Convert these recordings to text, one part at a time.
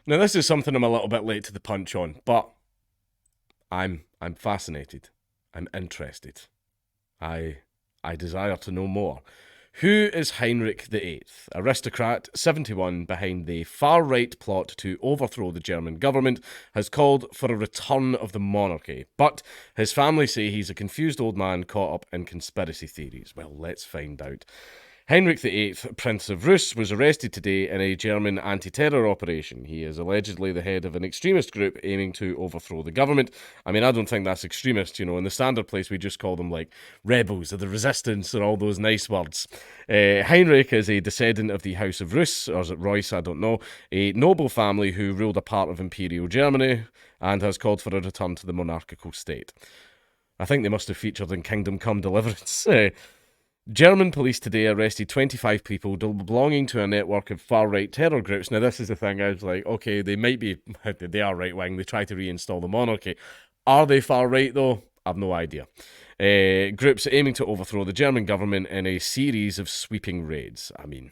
Now, this is something I'm a little bit late to the punch on, but I'm fascinated. I'm interested. I I desire to know more. Who is Heinrich VIII? Aristocrat, 71, behind the far-right plot to overthrow the German government, has called for a return of the monarchy. But his family say he's a confused old man caught up in conspiracy theories. Well, let's find out. Heinrich VIII, Prince of Rus, was arrested today in a German anti-terror operation. He is allegedly the head of an extremist group aiming to overthrow the government. I mean, I don't think that's extremist, you know. In the standard place, we just call them, like, rebels or the resistance or all those nice words. Heinrich is a descendant of the House of Rus, or is it Reuss, I don't know, a noble family who ruled a part of Imperial Germany and has called for a return to the monarchical state. I think they must have featured in Kingdom Come Deliverance. German police today arrested 25 people belonging to a network of far-right terror groups. Now, this is the thing. I was like, okay, they might be, they are right-wing. They try to reinstall the monarchy. Are they far-right, though? I've no idea. Groups aiming to overthrow the German government in a series of sweeping raids. I mean,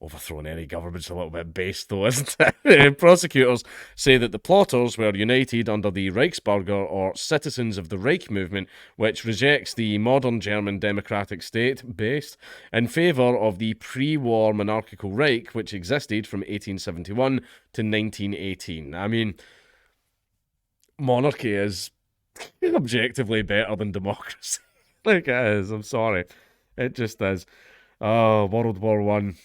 overthrowing any government's a little bit based, though, isn't it? Prosecutors say that the plotters were united under the Reichsbürger, or Citizens of the Reich movement, which rejects the modern German democratic state based in favour of the pre-war monarchical Reich, which existed from 1871 to 1918. I mean, monarchy is objectively better than democracy. Like it is, I'm sorry. It just is. Oh, World War One.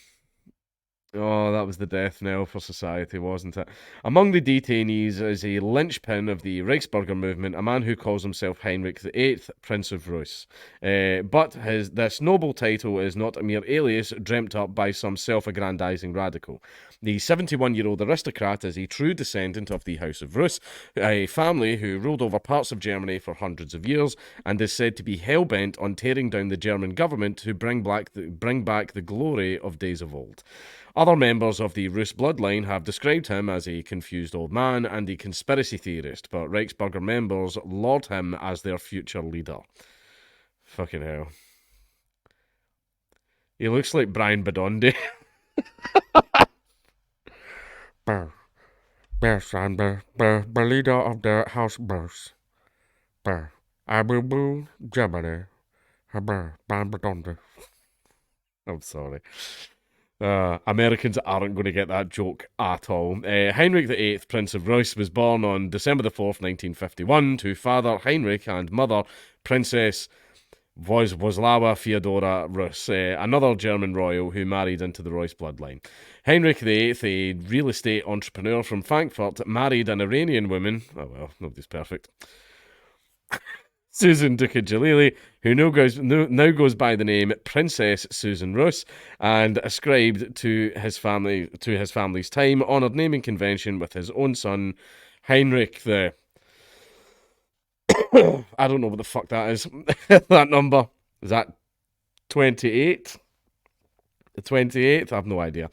Oh, that was the death knell for society, wasn't it? Among the detainees is a linchpin of the Reichsbürger movement, a man who calls himself Heinrich VIII, Prince of Rus. But this noble title is not a mere alias dreamt up by some self-aggrandizing radical. The 71-year-old aristocrat is a true descendant of the House of Rus, a family who ruled over parts of Germany for hundreds of years, and is said to be hell-bent on tearing down the German government to bring back the glory of days of old. Other members of the Rus bloodline have described him as a confused old man and a conspiracy theorist, but Reichsbürger members laud him as their future leader. Fucking hell. He looks like Brian Bedondi. Yes, I'm the leader of the House Burs. I will rule Germany. Brian Bedondi. I'm sorry. Americans aren't going to get that joke at all. Heinrich VIII, Prince of Rus, was born on December the 4th, 1951, to father Heinrich and mother Princess Władysława Feodora Rus, another German royal who married into the Reuss bloodline. Heinrich VIII, a real estate entrepreneur from Frankfurt, married an Iranian woman. Oh well, nobody's perfect. Susan Duca Jalili, who now goes by the name Princess Susan Rus, and ascribed to his family's time honoured naming convention with his own son, Heinrich the. I don't know what the fuck that is. That number is that 28. The 28th. I have no idea.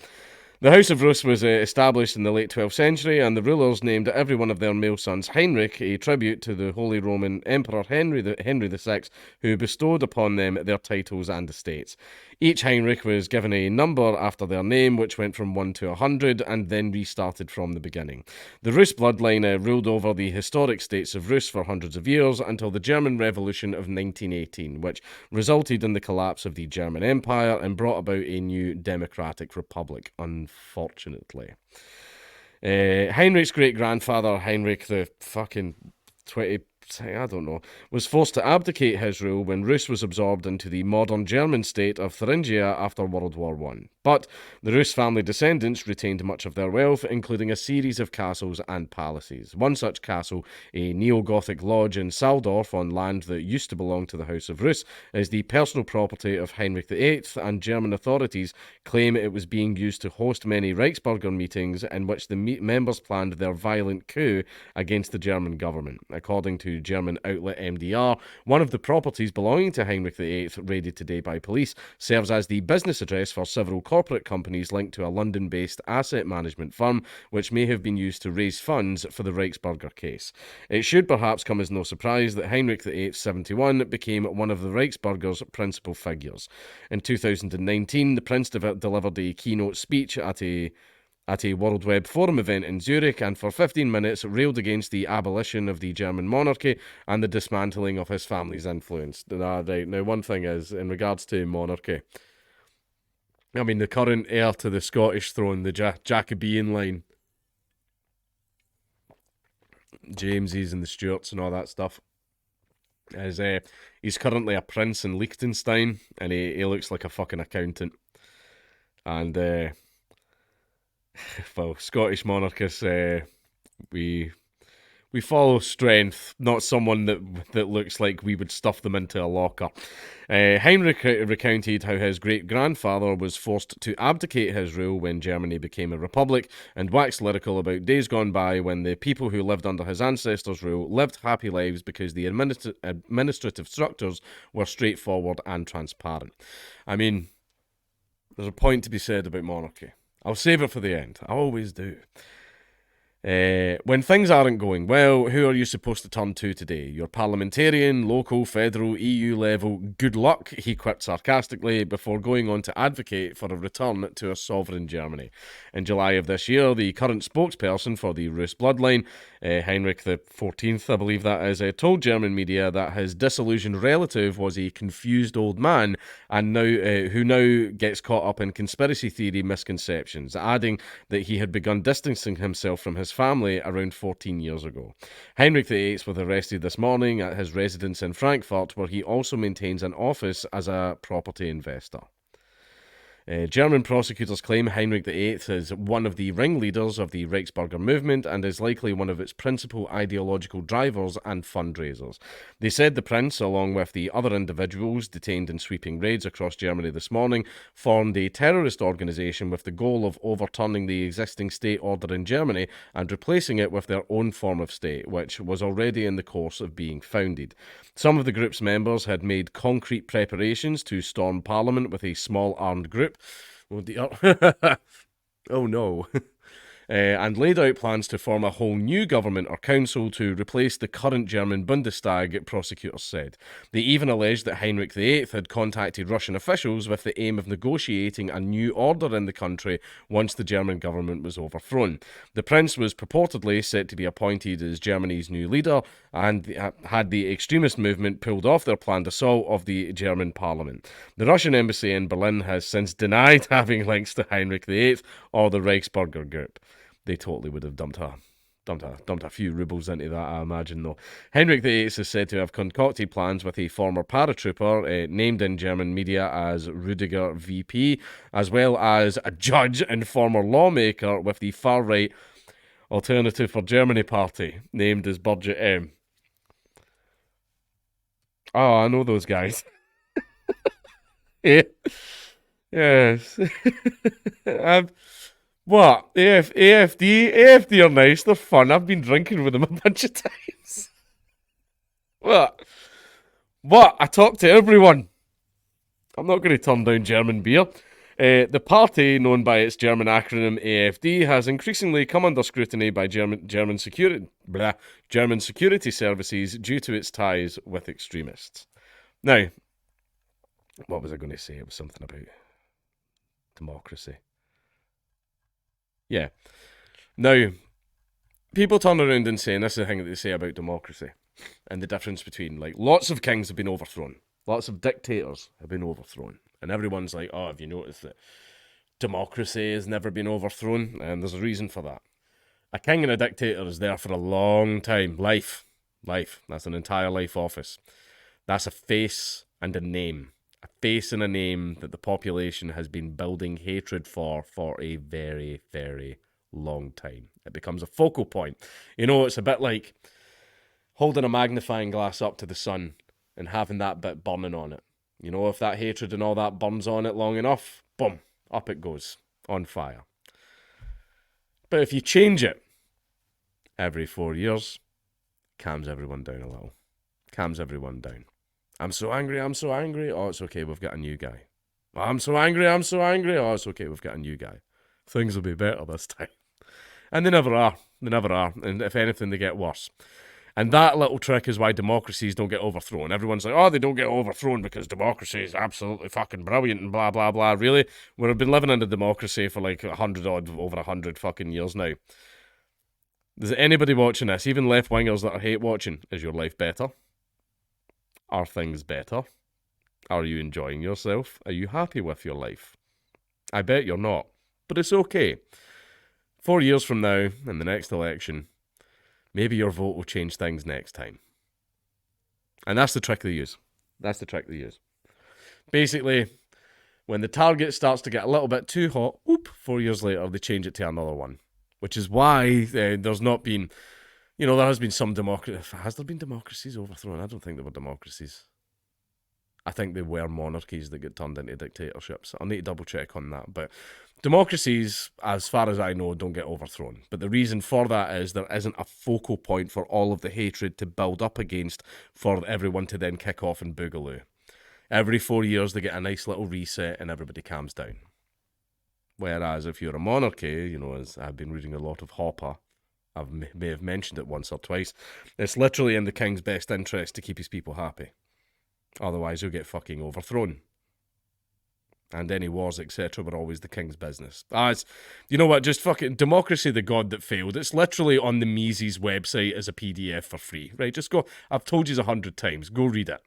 The House of Rus was established in the late 12th century, and the rulers named every one of their male sons Heinrich, a tribute to the Holy Roman Emperor Henry VI, who bestowed upon them their titles and estates. Each Heinrich was given a number after their name, which went from 1 to 100, and then restarted from the beginning. The Rus bloodline ruled over the historic states of Rus for hundreds of years until the German Revolution of 1918, which resulted in the collapse of the German Empire and brought about a new democratic republic, unfortunately. Heinrich's great-grandfather, Heinrich the fucking 20... I don't know, was forced to abdicate his rule when Rus was absorbed into the modern German state of Thuringia after World War I. But the Rus family descendants retained much of their wealth, including a series of castles and palaces. One such castle, a neo-Gothic lodge in Saldorf on land that used to belong to the House of Rus, is the personal property of Heinrich VIII, and German authorities claim it was being used to host many Reichsbürger meetings in which the members planned their violent coup against the German government. According to German outlet MDR, one of the properties belonging to Heinrich VIII, raided today by police, serves as the business address for several corporate companies linked to a London-based asset management firm, which may have been used to raise funds for the Reichsbürger case. It should perhaps come as no surprise that Heinrich VIII, 71, became one of the Reichsbürger's principal figures. In 2019, the prince delivered a keynote speech at a at a World Web Forum event in Zurich, and for 15 minutes railed against the abolition of the German monarchy and the dismantling of his family's influence. Right. Now, one thing is, in regards to monarchy, I mean, the current heir to the Scottish throne, the Jacobean line, Jameses and the Stuarts and all that stuff, is he's currently a prince in Liechtenstein, and he looks like a fucking accountant. And well, Scottish monarchists, we follow strength, not someone that looks like we would stuff them into a locker. Heinrich recounted how his great-grandfather was forced to abdicate his rule when Germany became a republic, and waxed lyrical about days gone by when the people who lived under his ancestors' rule lived happy lives because the administrative structures were straightforward and transparent. I mean, there's a point to be said about monarchy. I'll save it for the end. I always do. When things aren't going well, who are you supposed to turn to today? Your parliamentarian, local, federal, EU level, good luck, he quipped sarcastically before going on to advocate for a return to a sovereign Germany. In July of this year, the current spokesperson for the Russ bloodline, Heinrich XIV, I believe that is, told German media that his disillusioned relative was a confused old man and who now gets caught up in conspiracy theory misconceptions, adding that he had begun distancing himself from his family around 14 years ago. Heinrich VIII was arrested this morning at his residence in Frankfurt, where he also maintains an office as a property investor. German prosecutors claim Heinrich VIII is one of the ringleaders of the Reichsbürger movement and is likely one of its principal ideological drivers and fundraisers. They said the prince, along with the other individuals detained in sweeping raids across Germany this morning, formed a terrorist organisation with the goal of overturning the existing state order in Germany and replacing it with their own form of state, which was already in the course of being founded. Some of the group's members had made concrete preparations to storm Parliament with a small armed group. Oh dear. Oh no. And laid out plans to form a whole new government or council to replace the current German Bundestag, prosecutors said. They even alleged that Heinrich VIII had contacted Russian officials with the aim of negotiating a new order in the country once the German government was overthrown. The prince was purportedly set to be appointed as Germany's new leader, and had the extremist movement pulled off their planned assault of the German parliament. The Russian embassy in Berlin has since denied having links to Heinrich VIII or the Reichsbürger group. They totally would have dumped a few rubles into that, I imagine, though. Heinrich VIII is said to have concocted plans with a former paratrooper, named in German media as Rudiger VP, as well as a judge and former lawmaker with the far-right Alternative for Germany party, named as Budget M. Oh, I know those guys. Yeah. Yes. What? AFD are nice, they're fun. I've been drinking with them a bunch of times. What? I talk to everyone. I'm not going to turn down German beer. The party, known by its German acronym AFD, has increasingly come under scrutiny by German security services due to its ties with extremists. Now, what was I going to say? It was something about democracy. Yeah. Now, people turn around and say, and this is the thing that they say about democracy, and the difference between, like, lots of kings have been overthrown. Lots of dictators have been overthrown. And everyone's like, oh, have you noticed that democracy has never been overthrown? And there's a reason for that. A king and a dictator is there for a long time. Life. That's an entire life office. That's a face and a name. A face and a name that the population has been building hatred for a very, very long time. It becomes a focal point. You know, it's a bit like holding a magnifying glass up to the sun and having that bit burning on it. You know, if that hatred and all that burns on it long enough, boom, up it goes, on fire. But if you change it every 4 years, calms everyone down a little. Calms everyone down. I'm so angry. Oh, it's okay, we've got a new guy. Oh, I'm so angry. Oh, it's okay, we've got a new guy. Things will be better this time. And they never are. And if anything, they get worse. And that little trick is why democracies don't get overthrown. Everyone's like, oh, they don't get overthrown because democracy is absolutely fucking brilliant and blah, blah, blah. Really? We've been living in a democracy for like over 100 fucking years now. Is anybody watching this, even left-wingers that I hate watching, is your life better? Are things better? Are you enjoying yourself? Are you happy with your life? I bet you're not, but it's okay. 4 years from now, in the next election, maybe your vote will change things next time. And that's the trick they use. Basically, when the target starts to get a little bit too hot, 4 years later, they change it to another one. Which is why there's not been, there has been some democracy. Has there been democracies overthrown? I don't think there were democracies. I think they were monarchies that get turned into dictatorships. I'll need to double check on that. But democracies, as far as I know, don't get overthrown. But the reason for that is there isn't a focal point for all of the hatred to build up against for everyone to then kick off and boogaloo. Every 4 years they get a nice little reset and everybody calms down. Whereas if you're a monarchy, as I've been reading a lot of Hopper, I may have mentioned it once or twice, it's literally in the king's best interest to keep his people happy. Otherwise, he'll get fucking overthrown. And any wars, etc., were always the king's business. You know what, just fucking Democracy, the God That Failed. It's literally on the Mises website as a PDF for free. Right, just go, I've told you 100 times, go read it.